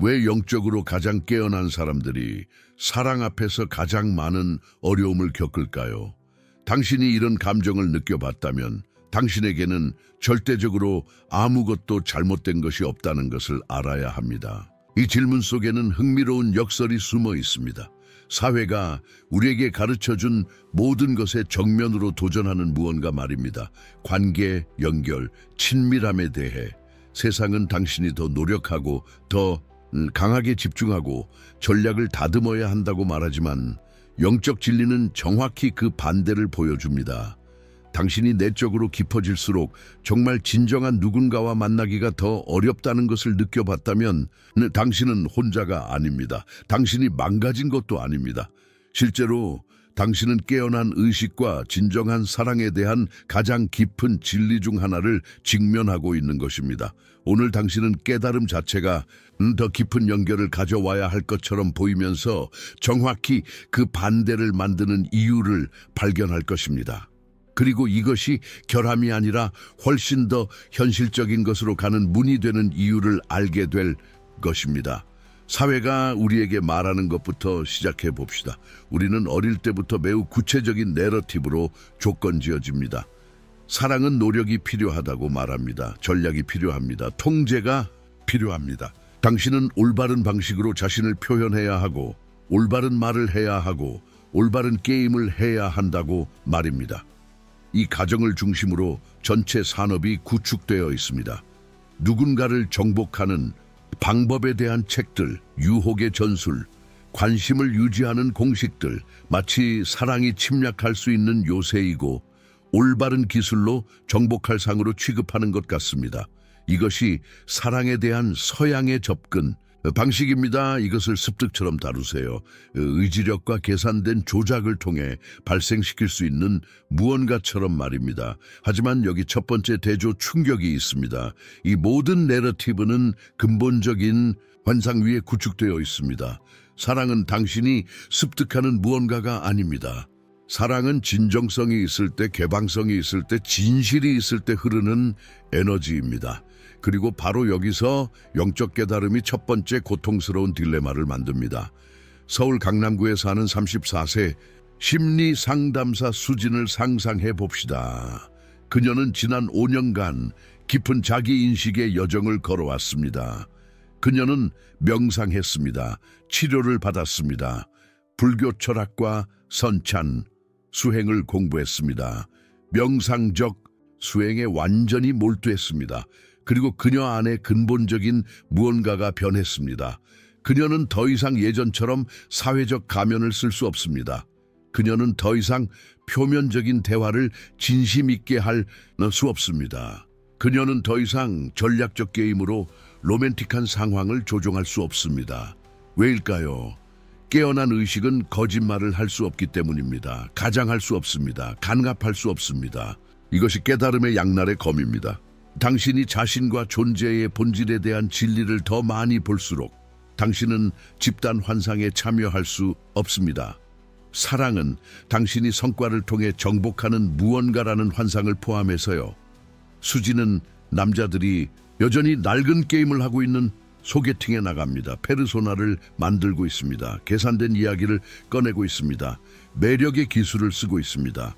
왜 영적으로 가장 깨어난 사람들이 사랑 앞에서 가장 많은 어려움을 겪을까요? 당신이 이런 감정을 느껴봤다면 당신에게는 절대적으로 아무것도 잘못된 것이 없다는 것을 알아야 합니다. 이 질문 속에는 흥미로운 역설이 숨어 있습니다. 사회가 우리에게 가르쳐준 모든 것에 정면으로 도전하는 무언가 말입니다. 관계, 연결, 친밀함에 대해 세상은 당신이 더 노력하고 더 강하게 집중하고 전략을 다듬어야 한다고 말하지만 영적 진리는 정확히 그 반대를 보여줍니다. 당신이 내적으로 깊어질수록 정말 진정한 누군가와 만나기가 더 어렵다는 것을 느껴봤다면 당신은 혼자가 아닙니다. 당신이 망가진 것도 아닙니다. 실제로 당신은 깨어난 의식과 진정한 사랑에 대한 가장 깊은 진리 중 하나를 직면하고 있는 것입니다. 오늘 당신은 깨달음 자체가 더 깊은 연결을 가져와야 할 것처럼 보이면서 정확히 그 반대를 만드는 이유를 발견할 것입니다. 그리고 이것이 결함이 아니라 훨씬 더 현실적인 것으로 가는 문이 되는 이유를 알게 될 것입니다. 사회가 우리에게 말하는 것부터 시작해 봅시다. 우리는 어릴 때부터 매우 구체적인 내러티브로 조건지어집니다. 사랑은 노력이 필요하다고 말합니다. 전략이 필요합니다. 통제가 필요합니다. 당신은 올바른 방식으로 자신을 표현해야 하고 올바른 말을 해야 하고 올바른 게임을 해야 한다고 말입니다. 이 가정을 중심으로 전체 산업이 구축되어 있습니다. 누군가를 정복하는 방법에 대한 책들, 유혹의 전술, 관심을 유지하는 공식들, 마치 사랑이 침략할 수 있는 요새이고 올바른 기술로 정복할 상으로 취급하는 것 같습니다. 이것이 사랑에 대한 서양의 접근 방식입니다. 이것을 습득처럼 다루세요. 의지력과 계산된 조작을 통해 발생시킬 수 있는 무언가처럼 말입니다. 하지만 여기 첫 번째 대조 충격이 있습니다. 이 모든 내러티브는 근본적인 환상 위에 구축되어 있습니다. 사랑은 당신이 습득하는 무언가가 아닙니다. 사랑은 진정성이 있을 때, 개방성이 있을 때, 진실이 있을 때 흐르는 에너지입니다. 그리고 바로 여기서 영적 깨달음이 첫 번째 고통스러운 딜레마를 만듭니다. 서울 강남구에 사는 34세 심리 상담사 수진을 상상해 봅시다. 그녀는 지난 5년간 깊은 자기인식의 여정을 걸어왔습니다. 그녀는 명상했습니다. 치료를 받았습니다. 불교 철학과 선찬, 수행을 공부했습니다. 명상적 수행에 완전히 몰두했습니다. 그리고 그녀 안에 근본적인 무언가가 변했습니다. 그녀는 더 이상 예전처럼 사회적 가면을 쓸 수 없습니다. 그녀는 더 이상 표면적인 대화를 진심 있게 할 수 없습니다. 그녀는 더 이상 전략적 게임으로 로맨틱한 상황을 조종할 수 없습니다. 왜일까요? 깨어난 의식은 거짓말을 할 수 없기 때문입니다. 가장할 수 없습니다. 간갑할 수 없습니다. 이것이 깨달음의 양날의 검입니다. 당신이 자신과 존재의 본질에 대한 진리를 더 많이 볼수록 당신은 집단 환상에 참여할 수 없습니다. 사랑은 당신이 성과를 통해 정복하는 무언가라는 환상을 포함해서요. 수지는 남자들이 여전히 낡은 게임을 하고 있는 소개팅에 나갑니다. 페르소나를 만들고 있습니다. 계산된 이야기를 꺼내고 있습니다. 매력의 기술을 쓰고 있습니다.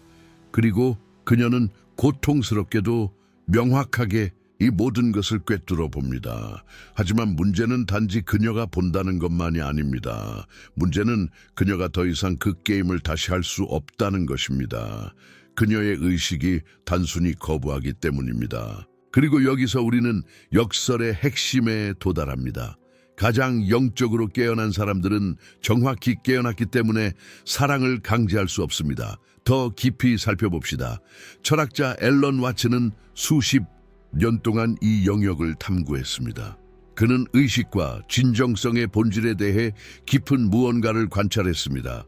그리고 그녀는 고통스럽게도 명확하게 이 모든 것을 꿰뚫어 봅니다. 하지만 문제는 단지 그녀가 본다는 것만이 아닙니다. 문제는 그녀가 더 이상 그 게임을 다시 할 수 없다는 것입니다. 그녀의 의식이 단순히 거부하기 때문입니다. 그리고 여기서 우리는 역설의 핵심에 도달합니다. 가장 영적으로 깨어난 사람들은 정확히 깨어났기 때문에 사랑을 강제할 수 없습니다. 더 깊이 살펴봅시다. 철학자 앨런 와츠는 수십 년 동안 이 영역을 탐구했습니다. 그는 의식과 진정성의 본질에 대해 깊은 무언가를 관찰했습니다.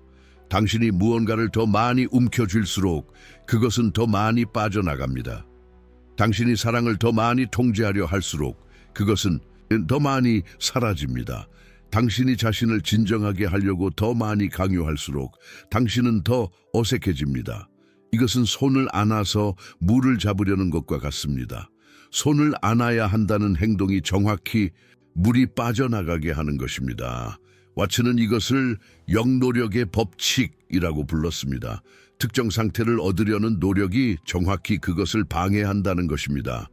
당신이 무언가를 더 많이 움켜쥘수록 그것은 더 많이 빠져나갑니다. 당신이 사랑을 더 많이 통제하려 할수록 그것은 더 많이 사라집니다. 당신이 자신을 진정하게 하려고 더 많이 강요할수록 당신은 더 어색해집니다. 이것은 손을 안아서 물을 잡으려는 것과 같습니다. 손을 안아야 한다는 행동이 정확히 물이 빠져나가게 하는 것입니다. 왓츠는 이것을 영노력의 법칙이라고 불렀습니다. 특정 상태를 얻으려는 노력이 정확히 그것을 방해한다는 것입니다.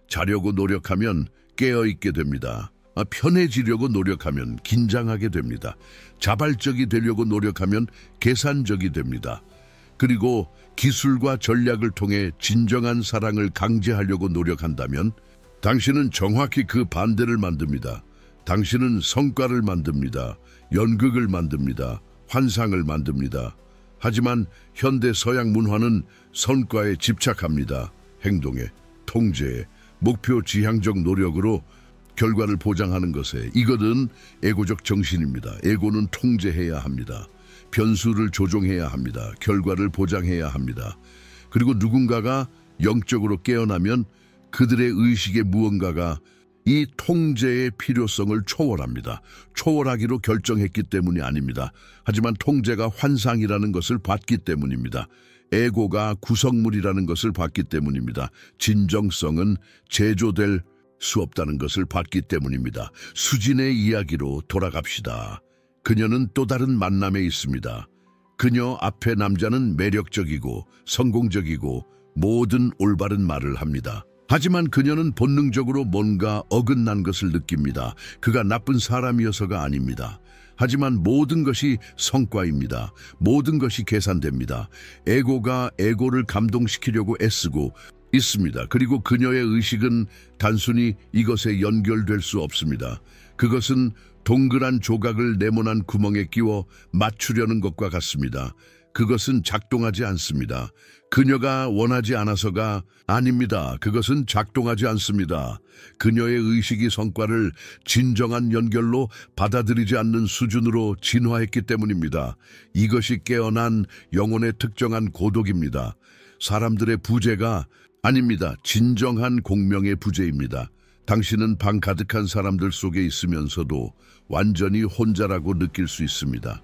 자려고 노력하면 깨어있게 됩니다. 편해지려고 노력하면 긴장하게 됩니다. 자발적이 되려고 노력하면 계산적이 됩니다. 그리고 기술과 전략을 통해 진정한 사랑을 강제하려고 노력한다면 당신은 정확히 그 반대를 만듭니다. 당신은 성과를 만듭니다. 연극을 만듭니다. 환상을 만듭니다. 하지만 현대 서양 문화는 성과에 집착합니다. 행동에, 통제에, 목표 지향적 노력으로 결과를 보장하는 것에 이것은 에고적 정신입니다. 에고는 통제해야 합니다. 변수를 조종해야 합니다. 결과를 보장해야 합니다. 그리고 누군가가 영적으로 깨어나면 그들의 의식의 무언가가 이 통제의 필요성을 초월합니다. 초월하기로 결정했기 때문이 아닙니다. 하지만 통제가 환상이라는 것을 봤기 때문입니다. 에고가 구성물이라는 것을 봤기 때문입니다. 진정성은 제조될 수 없다는 것을 봤기 때문입니다. 수진의 이야기로 돌아갑시다. 그녀는 또 다른 만남에 있습니다. 그녀 앞에 남자는 매력적이고 성공적이고 모든 올바른 말을 합니다. 하지만 그녀는 본능적으로 뭔가 어긋난 것을 느낍니다. 그가 나쁜 사람이어서가 아닙니다. 하지만 모든 것이 성과입니다. 모든 것이 계산됩니다. 에고가 에고를 감동시키려고 애쓰고 있습니다. 그리고 그녀의 의식은 단순히 이것에 연결될 수 없습니다. 그것은 동그란 조각을 네모난 구멍에 끼워 맞추려는 것과 같습니다. 그것은 작동하지 않습니다. 그녀가 원하지 않아서가 아닙니다. 그것은 작동하지 않습니다. 그녀의 의식이 성과를 진정한 연결로 받아들이지 않는 수준으로 진화했기 때문입니다. 이것이 깨어난 영혼의 특정한 고독입니다. 사람들의 부재가 아닙니다. 진정한 공명의 부재입니다. 당신은 방 가득한 사람들 속에 있으면서도 완전히 혼자라고 느낄 수 있습니다.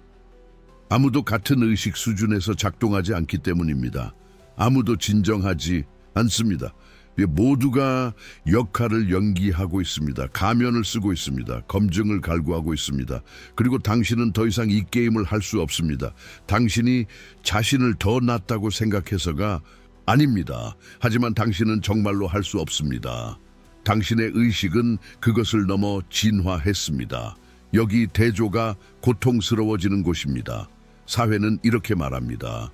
아무도 같은 의식 수준에서 작동하지 않기 때문입니다. 아무도 진정하지 않습니다. 모두가 역할을 연기하고 있습니다. 가면을 쓰고 있습니다. 검증을 갈구하고 있습니다. 그리고 당신은 더 이상 이 게임을 할 수 없습니다. 당신이 자신을 더 낫다고 생각해서가 아닙니다. 하지만 당신은 정말로 할 수 없습니다. 당신의 의식은 그것을 넘어 진화했습니다. 여기 대조가 고통스러워지는 곳입니다. 사회는 이렇게 말합니다.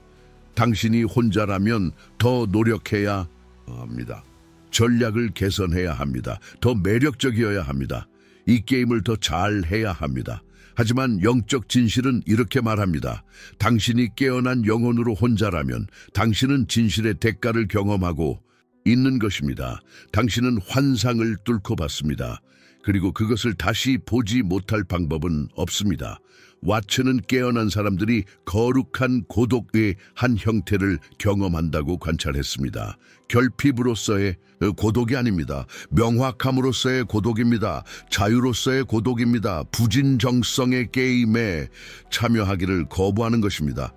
당신이 혼자라면 더 노력해야 합니다. 전략을 개선해야 합니다. 더 매력적이어야 합니다. 이 게임을 더 잘해야 합니다. 하지만 영적 진실은 이렇게 말합니다. 당신이 깨어난 영혼으로 혼자라면 당신은 진실의 대가를 경험하고 있는 것입니다. 당신은 환상을 뚫고 봤습니다. 그리고 그것을 다시 보지 못할 방법은 없습니다. 왓츠는 깨어난 사람들이 거룩한 고독의 한 형태를 경험한다고 관찰했습니다. 결핍으로서의 고독이 아닙니다. 명확함으로서의 고독입니다. 자유로서의 고독입니다. 부진정성의 게임에 참여하기를 거부하는 것입니다.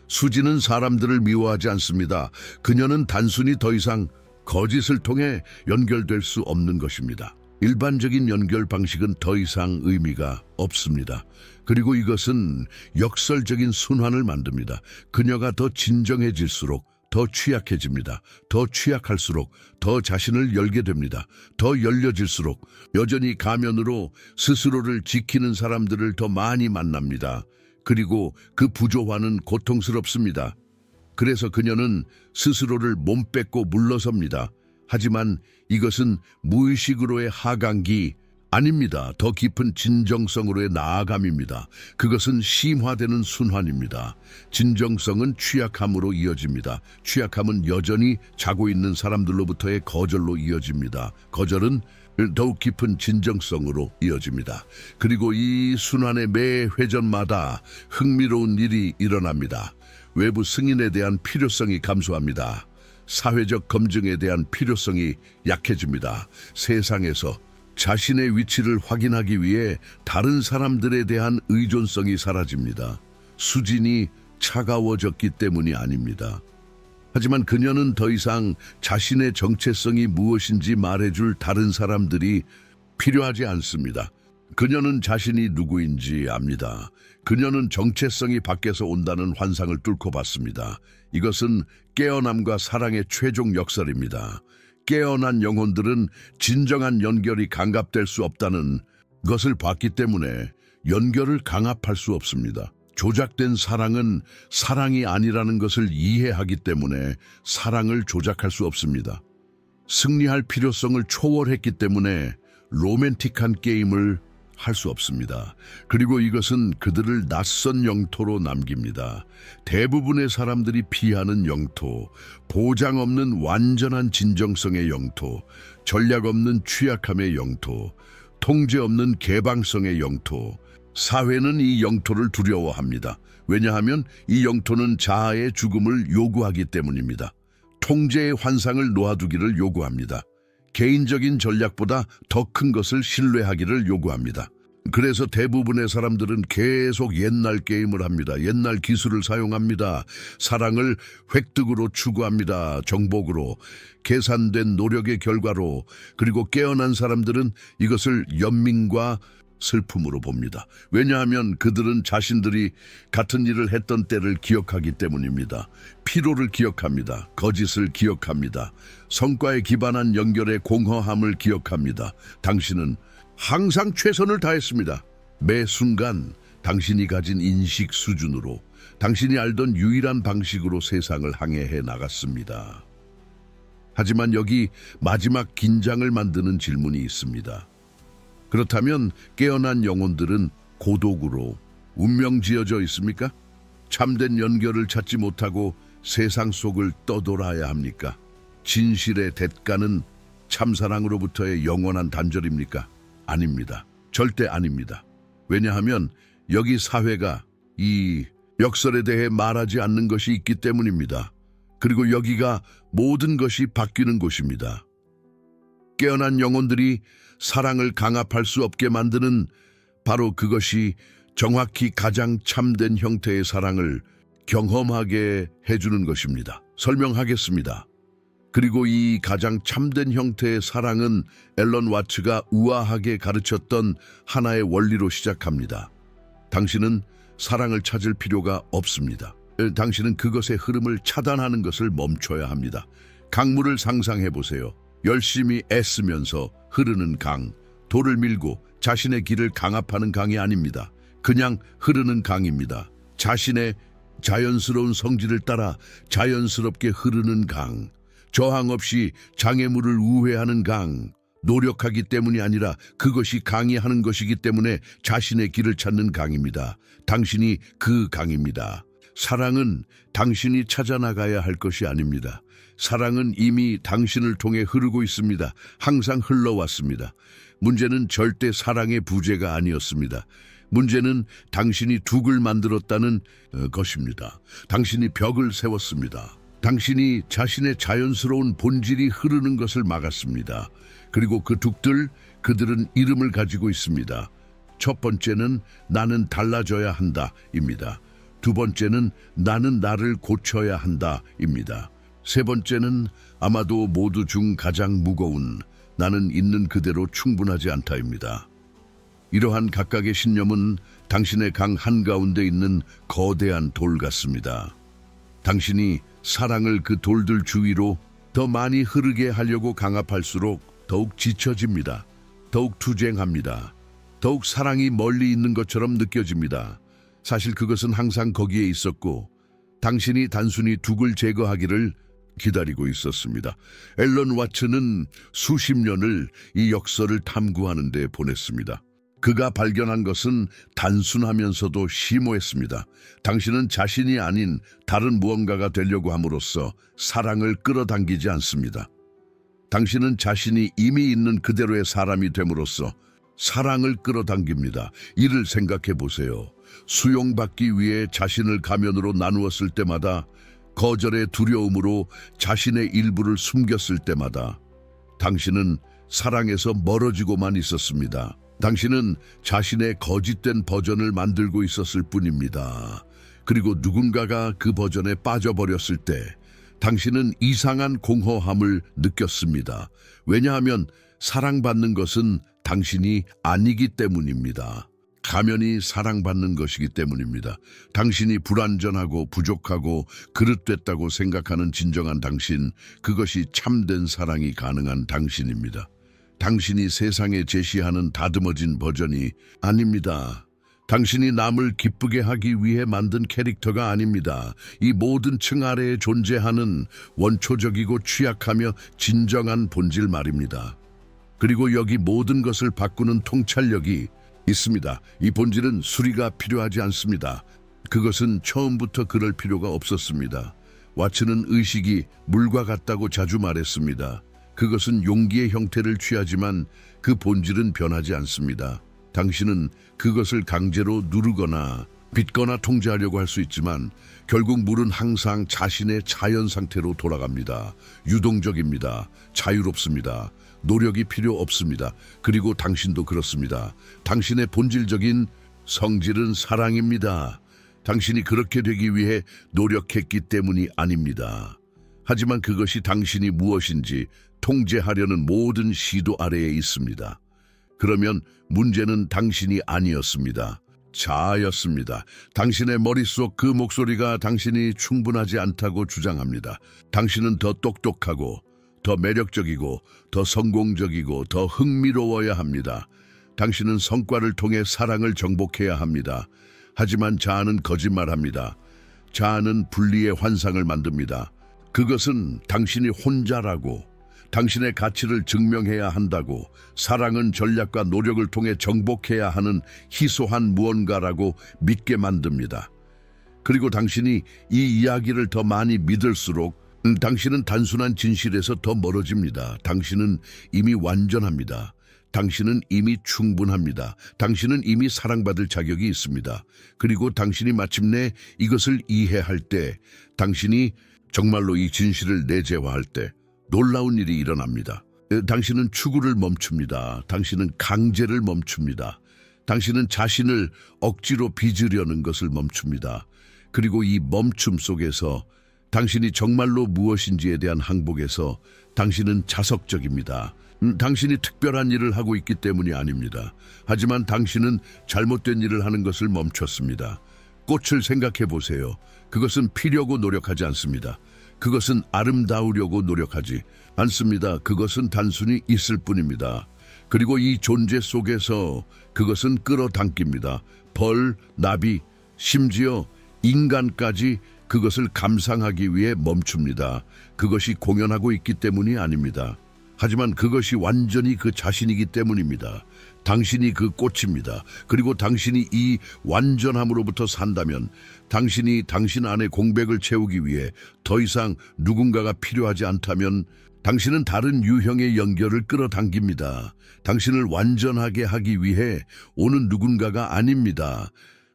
수지는 사람들을 미워하지 않습니다. 그녀는 단순히 더 이상 거짓을 통해 연결될 수 없는 것입니다. 일반적인 연결 방식은 더 이상 의미가 없습니다. 그리고 이것은 역설적인 순환을 만듭니다. 그녀가 더 진정해질수록 더 취약해집니다. 더 취약할수록 더 자신을 열게 됩니다. 더 열려질수록 여전히 가면으로 스스로를 지키는 사람들을 더 많이 만납니다. 그리고 그 부조화는 고통스럽습니다. 그래서 그녀는 스스로를 몸 뺏고 물러섭니다. 하지만 이것은 무의식으로의 하강기 아닙니다. 더 깊은 진정성으로의 나아감입니다. 그것은 심화되는 순환입니다. 진정성은 취약함으로 이어집니다. 취약함은 여전히 자고 있는 사람들로부터의 거절로 이어집니다. 거절은 더욱 깊은 진정성으로 이어집니다. 그리고 이 순환의 매 회전마다 흥미로운 일이 일어납니다. 외부 승인에 대한 필요성이 감소합니다. 사회적 검증에 대한 필요성이 약해집니다. 세상에서 자신의 위치를 확인하기 위해 다른 사람들에 대한 의존성이 사라집니다. 수진이 차가워졌기 때문이 아닙니다. 하지만 그녀는 더 이상 자신의 정체성이 무엇인지 말해줄 다른 사람들이 필요하지 않습니다. 그녀는 자신이 누구인지 압니다. 그녀는 정체성이 밖에서 온다는 환상을 뚫고 봤습니다. 이것은 깨어남과 사랑의 최종 역설입니다. 깨어난 영혼들은 진정한 연결이 강압될 수 없다는 것을 봤기 때문에 연결을 강압할 수 없습니다. 조작된 사랑은 사랑이 아니라는 것을 이해하기 때문에 사랑을 조작할 수 없습니다. 승리할 필요성을 초월했기 때문에 로맨틱한 게임을 할 수 없습니다. 그리고 이것은 그들을 낯선 영토로 남깁니다. 대부분의 사람들이 피하는 영토, 보장 없는 완전한 진정성의 영토, 전략 없는 취약함의 영토, 통제 없는 개방성의 영토. 사회는 이 영토를 두려워합니다. 왜냐하면 이 영토는 자아의 죽음을 요구하기 때문입니다. 통제의 환상을 놓아두기를 요구합니다. 개인적인 전략보다 더 큰 것을 신뢰하기를 요구합니다. 그래서 대부분의 사람들은 계속 옛날 게임을 합니다. 옛날 기술을 사용합니다. 사랑을 획득으로 추구합니다. 정복으로, 계산된 노력의 결과로. 그리고 깨어난 사람들은 이것을 연민과 슬픔으로 봅니다. 왜냐하면 그들은 자신들이 같은 일을 했던 때를 기억하기 때문입니다. 피로를 기억합니다. 거짓을 기억합니다. 성과에 기반한 연결의 공허함을 기억합니다. 당신은 항상 최선을 다했습니다. 매 순간 당신이 가진 인식 수준으로, 당신이 알던 유일한 방식으로 세상을 항해해 나갔습니다. 하지만 여기 마지막 긴장을 만드는 질문이 있습니다. 그렇다면 깨어난 영혼들은 고독으로 운명지어져 있습니까? 참된 연결을 찾지 못하고 세상 속을 떠돌아야 합니까? 진실의 대가는 참사랑으로부터의 영원한 단절입니까? 아닙니다. 절대 아닙니다. 왜냐하면 여기 사회가 이 역설에 대해 말하지 않는 것이 있기 때문입니다. 그리고 여기가 모든 것이 바뀌는 곳입니다. 깨어난 영혼들이 사랑을 강압할 수 없게 만드는 바로 그것이 정확히 가장 참된 형태의 사랑을 경험하게 해주는 것입니다. 설명하겠습니다. 그리고 이 가장 참된 형태의 사랑은 앨런 와츠가 우아하게 가르쳤던 하나의 원리로 시작합니다. 당신은 사랑을 찾을 필요가 없습니다. 당신은 그것의 흐름을 차단하는 것을 멈춰야 합니다. 강물을 상상해 보세요. 열심히 애쓰면서 흐르는 강, 돌을 밀고 자신의 길을 강압하는 강이 아닙니다. 그냥 흐르는 강입니다. 자신의 자연스러운 성질을 따라 자연스럽게 흐르는 강, 저항 없이 장애물을 우회하는 강, 노력하기 때문이 아니라 그것이 강이 하는 것이기 때문에 자신의 길을 찾는 강입니다. 당신이 그 강입니다. 사랑은 당신이 찾아나가야 할 것이 아닙니다. 사랑은 이미 당신을 통해 흐르고 있습니다. 항상 흘러왔습니다. 문제는 절대 사랑의 부재가 아니었습니다. 문제는 당신이 둑을 만들었다는 것입니다. 당신이 벽을 세웠습니다. 당신이 자신의 자연스러운 본질이 흐르는 것을 막았습니다. 그리고 그 둑들, 그들은 이름을 가지고 있습니다. 첫 번째는 나는 달라져야 한다입니다. 두 번째는 나는 나를 고쳐야 한다입니다. 세 번째는 아마도 모두 중 가장 무거운 나는 있는 그대로 충분하지 않다입니다. 이러한 각각의 신념은 당신의 강 한가운데 있는 거대한 돌 같습니다. 당신이 사랑을 그 돌들 주위로 더 많이 흐르게 하려고 강압할수록 더욱 지쳐집니다. 더욱 투쟁합니다. 더욱 사랑이 멀리 있는 것처럼 느껴집니다. 사실 그것은 항상 거기에 있었고 당신이 단순히 둑을 제거하기를 기다리고 있었습니다. 앨런 와츠는 수십 년을 이 역설을 탐구하는 데 보냈습니다. 그가 발견한 것은 단순하면서도 심오했습니다. 당신은 자신이 아닌 다른 무언가가 되려고 함으로써 사랑을 끌어당기지 않습니다. 당신은 자신이 이미 있는 그대로의 사람이 됨으로써 사랑을 끌어당깁니다. 이를 생각해 보세요. 수용받기 위해 자신을 가면으로 나누었을 때마다, 거절의 두려움으로 자신의 일부를 숨겼을 때마다 당신은 사랑에서 멀어지고만 있었습니다. 당신은 자신의 거짓된 버전을 만들고 있었을 뿐입니다. 그리고 누군가가 그 버전에 빠져버렸을 때 당신은 이상한 공허함을 느꼈습니다. 왜냐하면 사랑받는 것은 당신이 아니기 때문입니다. 가면이 사랑받는 것이기 때문입니다. 당신이 불완전하고 부족하고 그릇됐다고 생각하는 진정한 당신, 그것이 참된 사랑이 가능한 당신입니다. 당신이 세상에 제시하는 다듬어진 버전이 아닙니다. 당신이 남을 기쁘게 하기 위해 만든 캐릭터가 아닙니다. 이 모든 층 아래에 존재하는 원초적이고 취약하며 진정한 본질 말입니다. 그리고 여기 모든 것을 바꾸는 통찰력이 있습니다. 이 본질은 수리가 필요하지 않습니다. 그것은 처음부터 그럴 필요가 없었습니다. 왓츠는 의식이 물과 같다고 자주 말했습니다. 그것은 용기의 형태를 취하지만 그 본질은 변하지 않습니다. 당신은 그것을 강제로 누르거나 빚거나 통제하려고 할 수 있지만 결국 물은 항상 자신의 자연 상태로 돌아갑니다. 유동적입니다. 자유롭습니다. 노력이 필요 없습니다. 그리고 당신도 그렇습니다. 당신의 본질적인 성질은 사랑입니다. 당신이 그렇게 되기 위해 노력했기 때문이 아닙니다. 하지만 그것이 당신이 무엇인지 통제하려는 모든 시도 아래에 있습니다. 그러면 문제는 당신이 아니었습니다. 자아였습니다. 당신의 머릿속 그 목소리가 당신이 충분하지 않다고 주장합니다. 당신은 더 똑똑하고 더 매력적이고 더 성공적이고 더 흥미로워야 합니다. 당신은 성과를 통해 사랑을 정복해야 합니다. 하지만 자아는 거짓말합니다. 자아는 분리의 환상을 만듭니다. 그것은 당신이 혼자라고, 당신의 가치를 증명해야 한다고, 사랑은 전략과 노력을 통해 정복해야 하는 희소한 무언가라고 믿게 만듭니다. 그리고 당신이 이 이야기를 더 많이 믿을수록 당신은 단순한 진실에서 더 멀어집니다. 당신은 이미 완전합니다. 당신은 이미 충분합니다. 당신은 이미 사랑받을 자격이 있습니다. 그리고 당신이 마침내 이것을 이해할 때, 당신이 정말로 이 진실을 내재화할 때 놀라운 일이 일어납니다. 당신은 추구를 멈춥니다. 당신은 강제를 멈춥니다. 당신은 자신을 억지로 빚으려는 것을 멈춥니다. 그리고 이 멈춤 속에서 당신이 정말로 무엇인지에 대한 항복에서 당신은 자석적입니다. 당신이 특별한 일을 하고 있기 때문이 아닙니다. 하지만 당신은 잘못된 일을 하는 것을 멈췄습니다. 꽃을 생각해 보세요. 그것은 피려고 노력하지 않습니다. 그것은 아름다우려고 노력하지 않습니다. 그것은 단순히 있을 뿐입니다. 그리고 이 존재 속에서 그것은 끌어당깁니다. 벌, 나비, 심지어 인간까지 그것을 감상하기 위해 멈춥니다. 그것이 공연하고 있기 때문이 아닙니다. 하지만 그것이 완전히 그 자신이기 때문입니다. 당신이 그 꽃입니다. 그리고 당신이 이 완전함으로부터 산다면 당신이 당신 안의 공백을 채우기 위해 더 이상 누군가가 필요하지 않다면 당신은 다른 유형의 연결을 끌어당깁니다. 당신을 완전하게 하기 위해 오는 누군가가 아닙니다.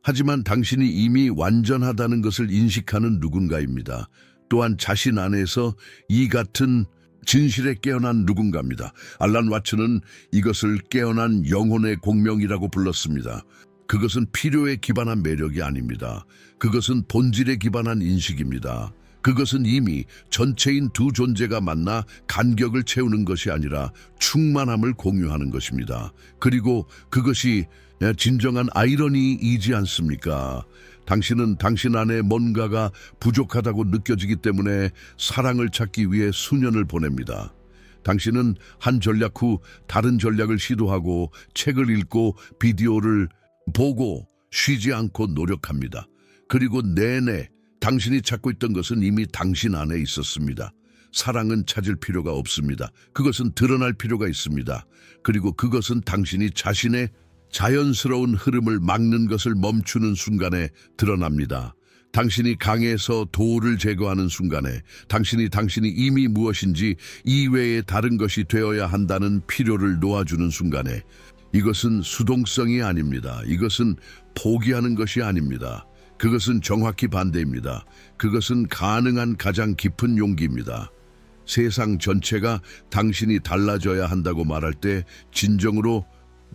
하지만 당신이 이미 완전하다는 것을 인식하는 누군가입니다. 또한 자신 안에서 이 같은 진실에 깨어난 누군가입니다. 알란 와츠는 이것을 깨어난 영혼의 공명이라고 불렀습니다. 그것은 필요에 기반한 매력이 아닙니다. 그것은 본질에 기반한 인식입니다. 그것은 이미 전체인 두 존재가 만나 간격을 채우는 것이 아니라 충만함을 공유하는 것입니다. 그리고 그것이 진정한 아이러니이지 않습니까? 당신은 당신 안에 뭔가가 부족하다고 느껴지기 때문에 사랑을 찾기 위해 수년을 보냅니다. 당신은 한 전략 후 다른 전략을 시도하고 책을 읽고 비디오를 보고 쉬지 않고 노력합니다. 그리고 내내 당신이 찾고 있던 것은 이미 당신 안에 있었습니다. 사랑은 찾을 필요가 없습니다. 그것은 드러날 필요가 있습니다. 그리고 그것은 당신이 자신의 자연스러운 흐름을 막는 것을 멈추는 순간에 드러납니다. 당신이 강에서 돌을 제거하는 순간에 당신이 이미 무엇인지 이외에 다른 것이 되어야 한다는 필요를 놓아주는 순간에 이것은 수동성이 아닙니다. 이것은 포기하는 것이 아닙니다. 그것은 정확히 반대입니다. 그것은 가능한 가장 깊은 용기입니다. 세상 전체가 당신이 달라져야 한다고 말할 때 진정으로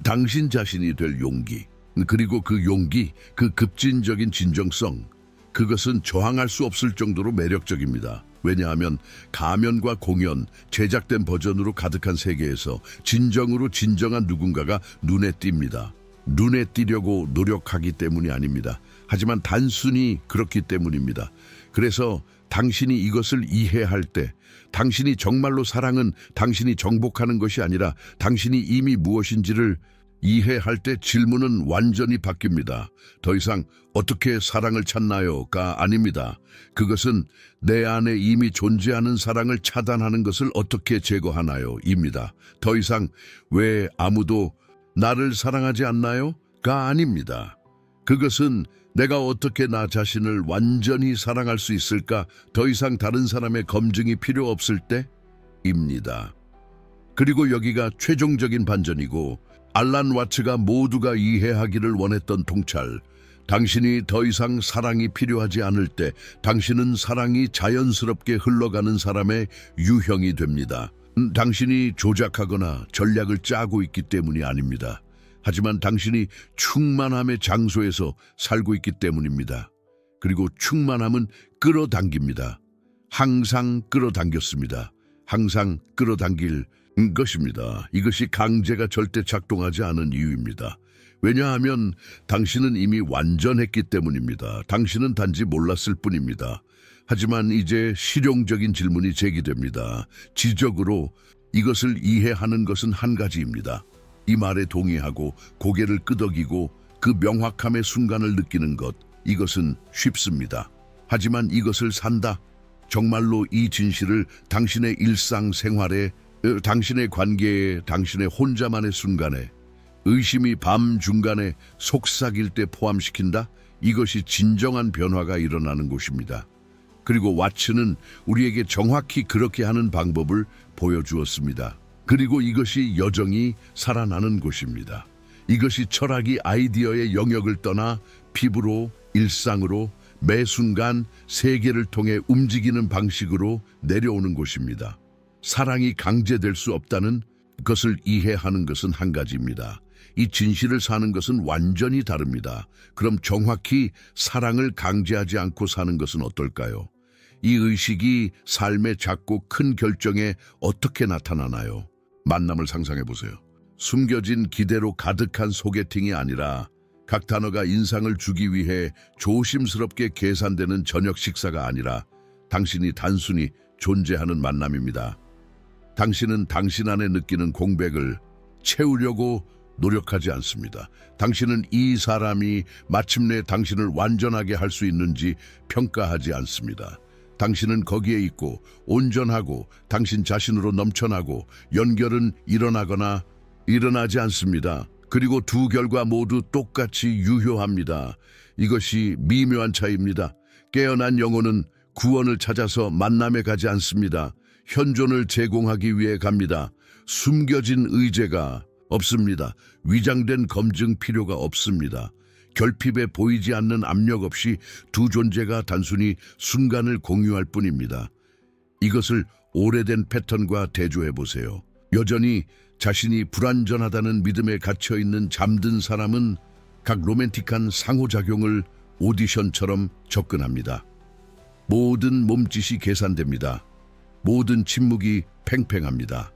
당신 자신이 될 용기, 그리고 그 용기, 그 급진적인 진정성, 그것은 저항할 수 없을 정도로 매력적입니다. 왜냐하면 가면과 공연, 제작된 버전으로 가득한 세계에서 진정으로 진정한 누군가가 눈에 띕니다. 눈에 띄려고 노력하기 때문이 아닙니다. 하지만 단순히 그렇기 때문입니다. 그래서 당신이 이것을 이해할 때 당신이 정말로 사랑은 당신이 정복하는 것이 아니라 당신이 이미 무엇인지를 이해할 때 질문은 완전히 바뀝니다. 더 이상 어떻게 사랑을 찾나요?가 아닙니다. 그것은 내 안에 이미 존재하는 사랑을 차단하는 것을 어떻게 제거하나요?입니다. 더 이상 왜 아무도 나를 사랑하지 않나요?가 아닙니다. 그것은 내가 어떻게 나 자신을 완전히 사랑할 수 있을까? 더 이상 다른 사람의 검증이 필요 없을 때입니다. 그리고 여기가 최종적인 반전이고 알란 와츠가 모두가 이해하기를 원했던 통찰. 당신이 더 이상 사랑이 필요하지 않을 때 당신은 사랑이 자연스럽게 흘러가는 사람의 유형이 됩니다. 당신이 조작하거나 전략을 짜고 있기 때문이 아닙니다. 하지만 당신이 충만함의 장소에서 살고 있기 때문입니다. 그리고 충만함은 끌어당깁니다. 항상 끌어당겼습니다. 항상 끌어당길 것입니다. 이것이 강제가 절대 작동하지 않은 이유입니다. 왜냐하면 당신은 이미 완전했기 때문입니다. 당신은 단지 몰랐을 뿐입니다. 하지만 이제 실용적인 질문이 제기됩니다. 지적으로 이것을 이해하는 것은 한 가지입니다. 이 말에 동의하고 고개를 끄덕이고 그 명확함의 순간을 느끼는 것, 이것은 쉽습니다. 하지만 이것을 산다. 정말로 이 진실을 당신의 일상생활에, 당신의 관계에, 당신의 혼자만의 순간에, 의심이 밤 중간에 속삭일 때 포함시킨다? 이것이 진정한 변화가 일어나는 곳입니다. 그리고 와츠는 우리에게 정확히 그렇게 하는 방법을 보여주었습니다. 그리고 이것이 여정이 살아나는 곳입니다. 이것이 철학이 아이디어의 영역을 떠나 피부로, 일상으로, 매 순간 세계를 통해 움직이는 방식으로 내려오는 곳입니다. 사랑이 강제될 수 없다는 것을 이해하는 것은 한 가지입니다. 이 진실을 사는 것은 완전히 다릅니다. 그럼 정확히 사랑을 강제하지 않고 사는 것은 어떨까요? 이 의식이 삶의 작고 큰 결정에 어떻게 나타나나요? 만남을 상상해 보세요. 숨겨진 기대로 가득한 소개팅이 아니라 각 단어가 인상을 주기 위해 조심스럽게 계산되는 저녁 식사가 아니라 당신이 단순히 존재하는 만남입니다. 당신은 당신 안에 느끼는 공백을 채우려고 노력하지 않습니다. 당신은 이 사람이 마침내 당신을 완전하게 할 수 있는지 평가하지 않습니다. 당신은 거기에 있고 온전하고 당신 자신으로 넘쳐나고 연결은 일어나거나 일어나지 않습니다. 그리고 두 결과 모두 똑같이 유효합니다. 이것이 미묘한 차이입니다. 깨어난 영혼은 구원을 찾아서 만남에 가지 않습니다. 현존을 제공하기 위해 갑니다. 숨겨진 의제가 없습니다. 위장된 검증 필요가 없습니다. 결핍에 보이지 않는 압력 없이 두 존재가 단순히 순간을 공유할 뿐입니다. 이것을 오래된 패턴과 대조해 보세요. 여전히 자신이 불완전하다는 믿음에 갇혀있는 잠든 사람은 각 로맨틱한 상호작용을 오디션처럼 접근합니다. 모든 몸짓이 계산됩니다. 모든 침묵이 팽팽합니다.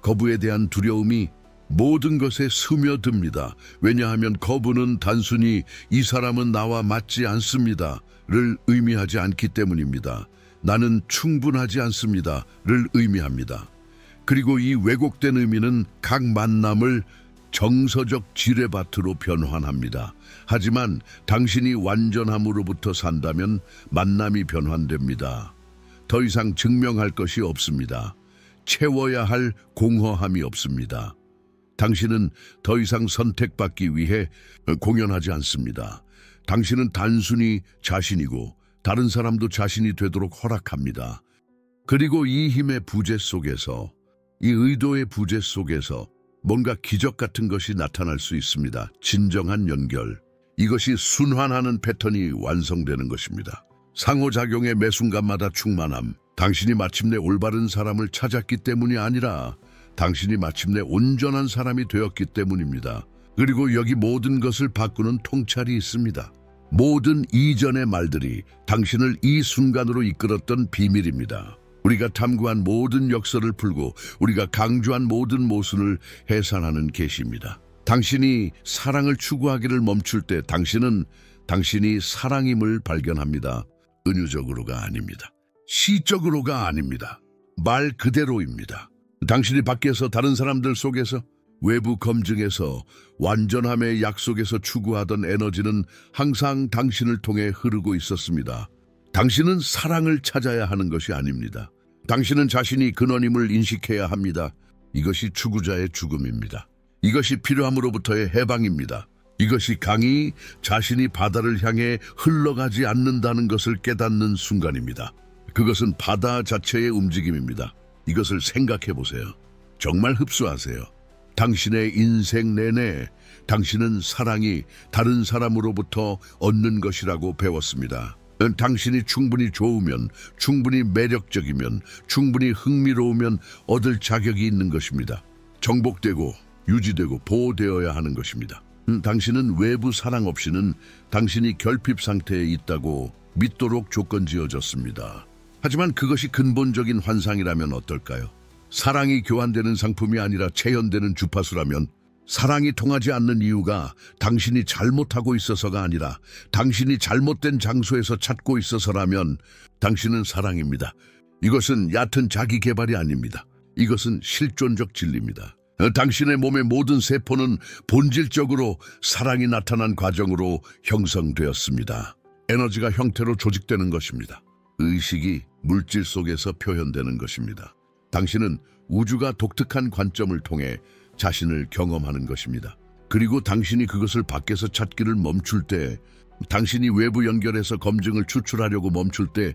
거부에 대한 두려움이 모든 것에 스며듭니다. 왜냐하면 거부는 단순히 이 사람은 나와 맞지 않습니다를 의미하지 않기 때문입니다. 나는 충분하지 않습니다를 의미합니다. 그리고 이 왜곡된 의미는 각 만남을 정서적 지뢰밭으로 변환합니다. 하지만 당신이 완전함으로부터 산다면 만남이 변환됩니다. 더 이상 증명할 것이 없습니다. 채워야 할 공허함이 없습니다. 당신은 더 이상 선택받기 위해 공연하지 않습니다. 당신은 단순히 자신이고 다른 사람도 자신이 되도록 허락합니다. 그리고 이 힘의 부재 속에서, 이 의도의 부재 속에서 뭔가 기적 같은 것이 나타날 수 있습니다. 진정한 연결. 이것이 순환하는 패턴이 완성되는 것입니다. 상호작용의 매 순간마다 충만함. 당신이 마침내 올바른 사람을 찾았기 때문이 아니라 당신이 마침내 온전한 사람이 되었기 때문입니다. 그리고 여기 모든 것을 바꾸는 통찰이 있습니다. 모든 이전의 말들이 당신을 이 순간으로 이끌었던 비밀입니다. 우리가 탐구한 모든 역사를 풀고 우리가 강조한 모든 모순을 해산하는 계시입니다. 당신이 사랑을 추구하기를 멈출 때 당신은 당신이 사랑임을 발견합니다. 은유적으로가 아닙니다. 시적으로가 아닙니다. 말 그대로입니다. 당신이 밖에서 다른 사람들 속에서 외부 검증에서 완전함의 약속에서 추구하던 에너지는 항상 당신을 통해 흐르고 있었습니다. 당신은 사랑을 찾아야 하는 것이 아닙니다. 당신은 자신이 근원임을 인식해야 합니다. 이것이 추구자의 죽음입니다. 이것이 필요함으로부터의 해방입니다. 이것이 강이 자신이 바다를 향해 흘러가지 않는다는 것을 깨닫는 순간입니다. 그것은 바다 자체의 움직임입니다. 이것을 생각해 보세요. 정말 흡수하세요. 당신의 인생 내내 당신은 사랑이 다른 사람으로부터 얻는 것이라고 배웠습니다. 당신이 충분히 좋으면, 충분히 매력적이면, 충분히 흥미로우면 얻을 자격이 있는 것입니다. 정복되고 유지되고 보호되어야 하는 것입니다. 당신은 외부 사랑 없이는 당신이 결핍 상태에 있다고 믿도록 조건 지어졌습니다. 하지만 그것이 근본적인 환상이라면 어떨까요? 사랑이 교환되는 상품이 아니라 체현되는 주파수라면, 사랑이 통하지 않는 이유가 당신이 잘못하고 있어서가 아니라 당신이 잘못된 장소에서 찾고 있어서라면 당신은 사랑입니다. 이것은 얕은 자기 개발이 아닙니다. 이것은 실존적 진리입니다. 당신의 몸의 모든 세포는 본질적으로 사랑이 나타난 과정으로 형성되었습니다. 에너지가 형태로 조직되는 것입니다. 의식이 물질 속에서 표현되는 것입니다. 당신은 우주가 독특한 관점을 통해 자신을 경험하는 것입니다. 그리고 당신이 그것을 밖에서 찾기를 멈출 때, 당신이 외부 연결해서 검증을 추출하려고 멈출 때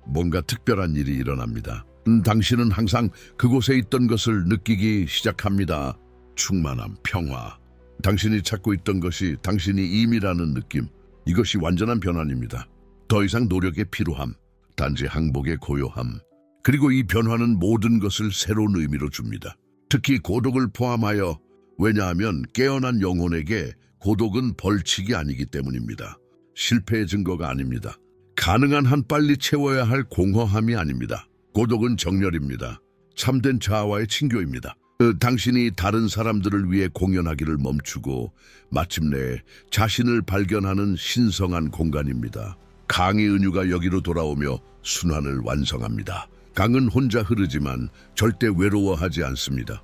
뭔가 특별한 일이 일어납니다. 당신은 항상 그곳에 있던 것을 느끼기 시작합니다. 충만함, 평화. 당신이 찾고 있던 것이 당신이 임이라는 느낌. 이것이 완전한 변환입니다. 더 이상 노력의 필요함, 단지 항복의 고요함. 그리고 이 변화는 모든 것을 새로운 의미로 줍니다. 특히 고독을 포함하여, 왜냐하면 깨어난 영혼에게 고독은 벌칙이 아니기 때문입니다. 실패의 증거가 아닙니다. 가능한 한 빨리 채워야 할 공허함이 아닙니다. 고독은 정렬입니다. 참된 자아와의 친교입니다. 당신이 다른 사람들을 위해 공연하기를 멈추고 마침내 자신을 발견하는 신성한 공간입니다. 강의 은유가 여기로 돌아오며 순환을 완성합니다. 강은 혼자 흐르지만 절대 외로워하지 않습니다.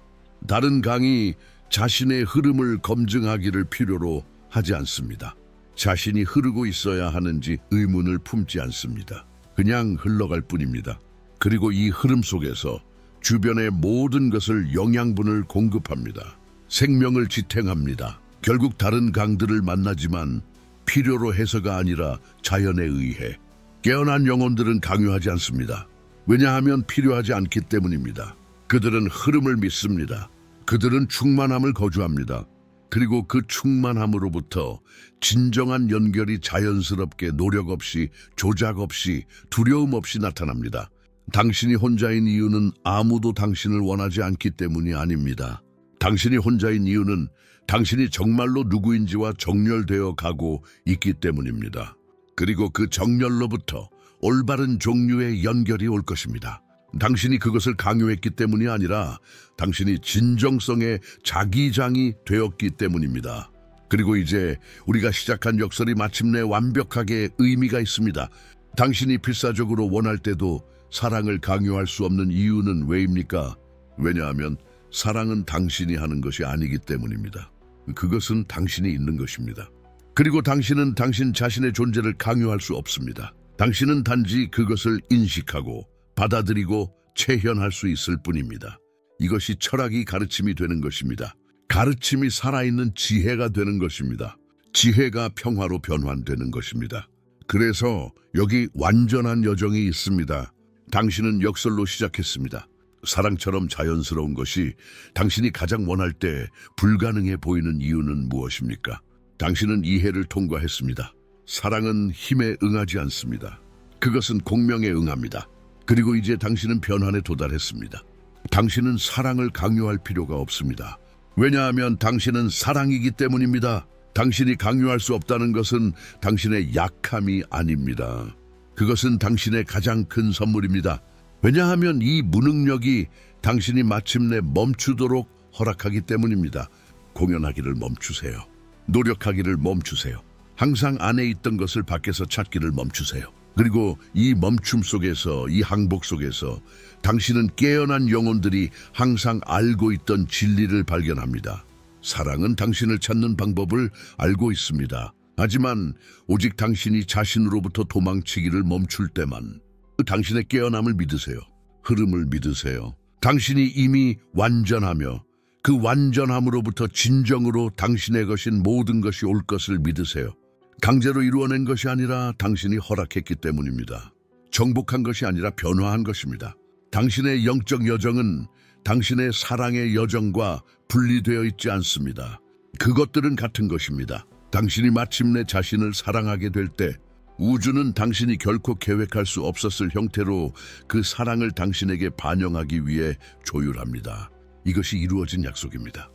다른 강이 자신의 흐름을 검증하기를 필요로 하지 않습니다. 자신이 흐르고 있어야 하는지 의문을 품지 않습니다. 그냥 흘러갈 뿐입니다. 그리고 이 흐름 속에서 주변의 모든 것을 영양분을 공급합니다. 생명을 지탱합니다. 결국 다른 강들을 만나지만 필요로 해서가 아니라 자연에 의해. 깨어난 영혼들은 강요하지 않습니다. 왜냐하면 필요하지 않기 때문입니다. 그들은 흐름을 믿습니다. 그들은 충만함을 거주합니다. 그리고 그 충만함으로부터 진정한 연결이 자연스럽게 노력 없이, 조작 없이, 두려움 없이 나타납니다. 당신이 혼자인 이유는 아무도 당신을 원하지 않기 때문이 아닙니다. 당신이 혼자인 이유는 당신이 정말로 누구인지와 정렬되어 가고 있기 때문입니다. 그리고 그 정렬로부터 올바른 종류의 연결이 올 것입니다. 당신이 그것을 강요했기 때문이 아니라 당신이 진정성의 자기장이 되었기 때문입니다. 그리고 이제 우리가 시작한 역설이 마침내 완벽하게 의미가 있습니다. 당신이 필사적으로 원할 때도 사랑을 강요할 수 없는 이유는 왜입니까? 왜냐하면 사랑은 당신이 하는 것이 아니기 때문입니다. 그것은 당신이 있는 것입니다. 그리고 당신은 당신 자신의 존재를 강요할 수 없습니다. 당신은 단지 그것을 인식하고 받아들이고 체현할 수 있을 뿐입니다. 이것이 철학이 가르침이 되는 것입니다. 가르침이 살아있는 지혜가 되는 것입니다. 지혜가 평화로 변환되는 것입니다. 그래서 여기 완전한 여정이 있습니다. 당신은 역설로 시작했습니다. 사랑처럼 자연스러운 것이 당신이 가장 원할 때 불가능해 보이는 이유는 무엇입니까? 당신은 이해를 통과했습니다. 사랑은 힘에 응하지 않습니다. 그것은 공명에 응합니다. 그리고 이제 당신은 변환에 도달했습니다. 당신은 사랑을 강요할 필요가 없습니다. 왜냐하면 당신은 사랑이기 때문입니다. 당신이 강요할 수 없다는 것은 당신의 약함이 아닙니다. 그것은 당신의 가장 큰 선물입니다. 왜냐하면 이 무능력이 당신이 마침내 멈추도록 허락하기 때문입니다. 공연하기를 멈추세요. 노력하기를 멈추세요. 항상 안에 있던 것을 밖에서 찾기를 멈추세요. 그리고 이 멈춤 속에서, 이 항복 속에서 당신은 깨어난 영혼들이 항상 알고 있던 진리를 발견합니다. 사랑은 당신을 찾는 방법을 알고 있습니다. 하지만 오직 당신이 자신으로부터 도망치기를 멈출 때만 당신의 깨어남을 믿으세요. 흐름을 믿으세요. 당신이 이미 완전하며 그 완전함으로부터 진정으로 당신의 것인 모든 것이 올 것을 믿으세요. 강제로 이루어낸 것이 아니라 당신이 허락했기 때문입니다. 정복한 것이 아니라 변화한 것입니다. 당신의 영적 여정은 당신의 사랑의 여정과 분리되어 있지 않습니다. 그것들은 같은 것입니다. 당신이 마침내 자신을 사랑하게 될 때 우주는 당신이 결코 계획할 수 없었을 형태로 그 사랑을 당신에게 반영하기 위해 조율합니다. 이것이 이루어진 약속입니다.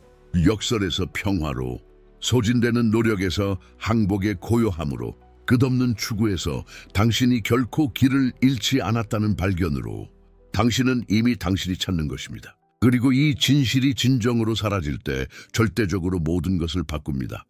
역설에서 평화로, 소진되는 노력에서 항복의 고요함으로, 끝없는 추구에서 당신이 결코 길을 잃지 않았다는 발견으로 당신은 이미 당신이 찾는 것입니다. 그리고 이 진실이 진정으로 사라질 때 절대적으로 모든 것을 바꿉니다.